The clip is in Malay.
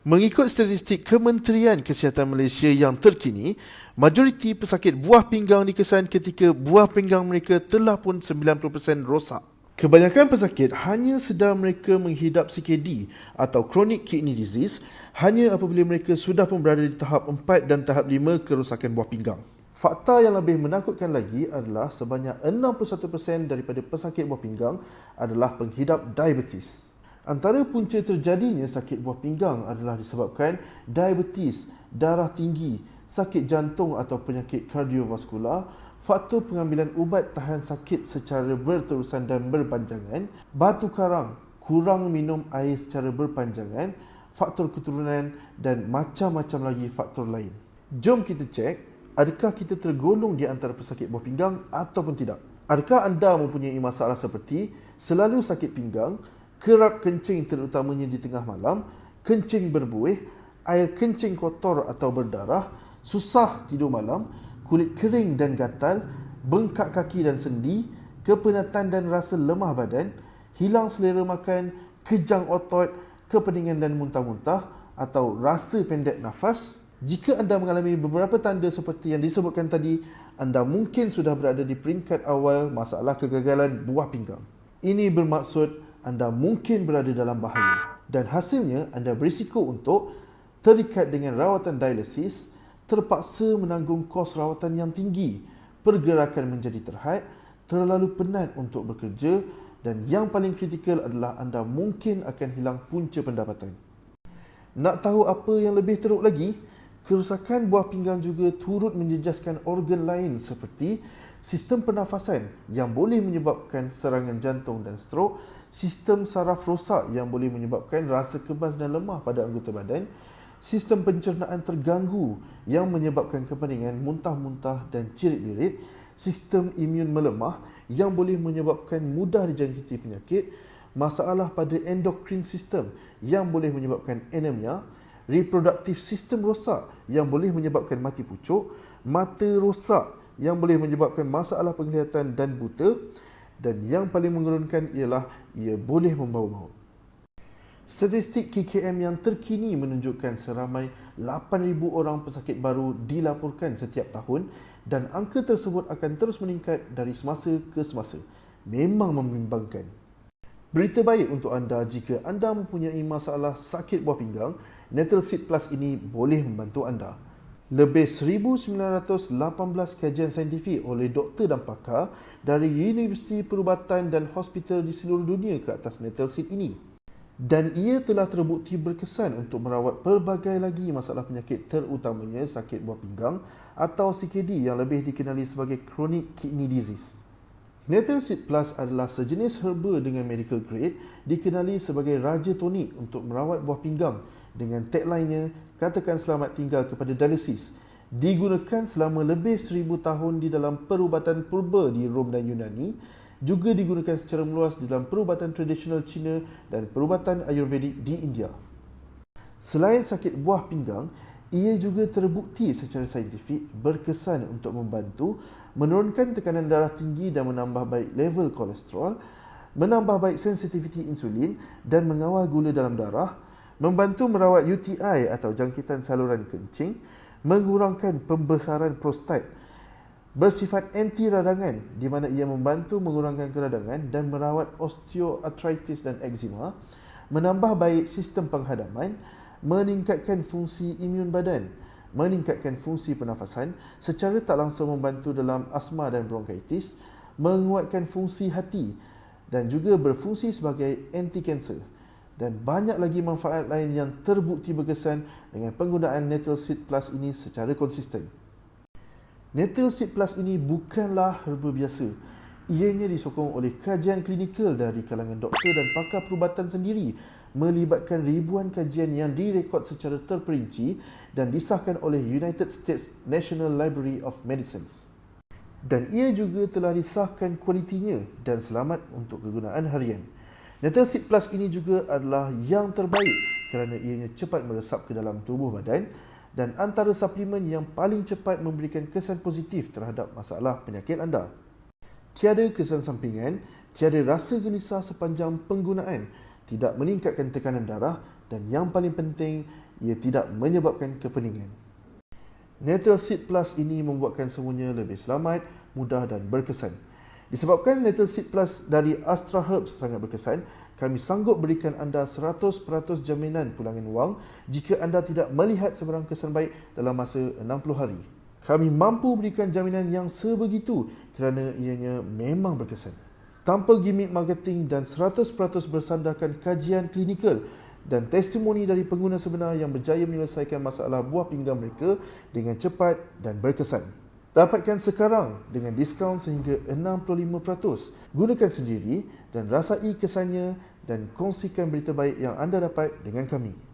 Mengikut statistik Kementerian Kesihatan Malaysia yang terkini, majoriti pesakit buah pinggang dikesan ketika buah pinggang mereka telah pun 90% rosak. Kebanyakan pesakit hanya sedar mereka menghidap CKD atau Chronic Kidney Disease hanya apabila mereka sudah pun berada di tahap 4 dan tahap 5 kerosakan buah pinggang. Fakta yang lebih menakutkan lagi adalah sebanyak 61% daripada pesakit buah pinggang adalah penghidap diabetes. Antara punca terjadinya sakit buah pinggang adalah disebabkan diabetes, darah tinggi, sakit jantung atau penyakit kardiovaskular, faktor pengambilan ubat tahan sakit secara berterusan dan berpanjangan, batu karang, kurang minum air secara berpanjangan, faktor keturunan dan macam-macam lagi faktor lain. Jom kita cek, adakah kita tergolong di antara pesakit buah pinggang ataupun tidak? Adakah anda mempunyai masalah seperti selalu sakit pinggang, kerap kencing terutamanya di tengah malam, kencing berbuih, air kencing kotor atau berdarah, susah tidur malam, kulit kering dan gatal, bengkak kaki dan sendi, kepenatan dan rasa lemah badan, hilang selera makan, kejang otot, kepeningan dan muntah-muntah atau rasa pendek nafas? Jika anda mengalami beberapa tanda seperti yang disebutkan tadi, anda mungkin sudah berada di peringkat awal masalah kegagalan buah pinggang. Ini bermaksud anda mungkin berada dalam bahaya dan hasilnya anda berisiko untuk terikat dengan rawatan dialisis, terpaksa menanggung kos rawatan yang tinggi, pergerakan menjadi terhad, terlalu penat untuk bekerja dan yang paling kritikal adalah anda mungkin akan hilang punca pendapatan. Nak tahu apa yang lebih teruk lagi? Kerosakan buah pinggang juga turut menjejaskan organ lain seperti sistem pernafasan yang boleh menyebabkan serangan jantung dan strok, sistem saraf rosak yang boleh menyebabkan rasa kebas dan lemah pada anggota badan, sistem pencernaan terganggu yang menyebabkan kepeningan, muntah-muntah dan cirit-birit, sistem imun melemah yang boleh menyebabkan mudah dijangkiti penyakit, masalah pada endokrin sistem yang boleh menyebabkan anemia, reproduktif sistem rosak yang boleh menyebabkan mati pucuk, mata rosak yang boleh menyebabkan masalah penglihatan dan buta, dan yang paling menggerunkan ialah ia boleh membawa maut. Statistik KKM yang terkini menunjukkan seramai 8,000 orang pesakit baru dilaporkan setiap tahun dan angka tersebut akan terus meningkat dari semasa ke semasa. Memang membimbangkan. Berita baik untuk anda jika anda mempunyai masalah sakit buah pinggang, Natal Seed Plus ini boleh membantu anda. Lebih 1,918 kajian saintifik oleh doktor dan pakar dari universiti perubatan dan hospital di seluruh dunia ke atas Natal Seed ini. Dan ia telah terbukti berkesan untuk merawat pelbagai lagi masalah penyakit terutamanya sakit buah pinggang atau CKD yang lebih dikenali sebagai Chronic Kidney Disease. Natal Seed Plus adalah sejenis herba dengan medical grade dikenali sebagai raja tonik untuk merawat buah pinggang dengan tagline-nya, katakan selamat tinggal kepada dialisis. Digunakan selama lebih 1,000 tahun di dalam perubatan purba di Rom dan Yunani, juga digunakan secara meluas di dalam perubatan tradisional Cina dan perubatan Ayurvedik di India. Selain sakit buah pinggang, ia juga terbukti secara saintifik berkesan untuk membantu menurunkan tekanan darah tinggi dan menambah baik level kolesterol, menambah baik sensitiviti insulin dan mengawal gula dalam darah, membantu merawat UTI atau jangkitan saluran kencing, mengurangkan pembesaran prostat, bersifat anti radangan di mana ia membantu mengurangkan keradangan dan merawat osteoartritis dan eczema, menambah baik sistem penghadaman, meningkatkan fungsi imun badan, meningkatkan fungsi pernafasan, secara tak langsung membantu dalam asma dan bronkitis, menguatkan fungsi hati dan juga berfungsi sebagai anti-kanser. Dan banyak lagi manfaat lain yang terbukti berkesan dengan penggunaan Natal Seed Plus ini secara konsisten. Natal Seed Plus ini bukanlah herba biasa. Ianya disokong oleh kajian klinikal dari kalangan doktor dan pakar perubatan sendiri, melibatkan ribuan kajian yang direkod secara terperinci dan disahkan oleh United States National Library of Medicine. Dan ia juga telah disahkan kualitinya dan selamat untuk kegunaan harian. Natal Seed Plus ini juga adalah yang terbaik kerana ianya cepat meresap ke dalam tubuh badan dan antara suplemen yang paling cepat memberikan kesan positif terhadap masalah penyakit anda. Tiada kesan sampingan, tiada rasa gelisah sepanjang penggunaan, tidak meningkatkan tekanan darah dan yang paling penting, ia tidak menyebabkan kepeningan. Natal Seed Plus ini membuatkan semuanya lebih selamat, mudah dan berkesan. Disebabkan Natal Seed Plus dari Astra Herbs sangat berkesan, kami sanggup berikan anda 100% jaminan pulangan wang jika anda tidak melihat sebarang kesan baik dalam masa 60 hari. Kami mampu berikan jaminan yang sebegitu kerana ianya memang berkesan. Tanpa gimmick marketing dan 100% bersandarkan kajian klinikal dan testimoni dari pengguna sebenar yang berjaya menyelesaikan masalah buah pinggang mereka dengan cepat dan berkesan. Dapatkan sekarang dengan diskaun sehingga 65%. Gunakan sendiri dan rasai kesannya dan kongsikan berita baik yang anda dapat dengan kami.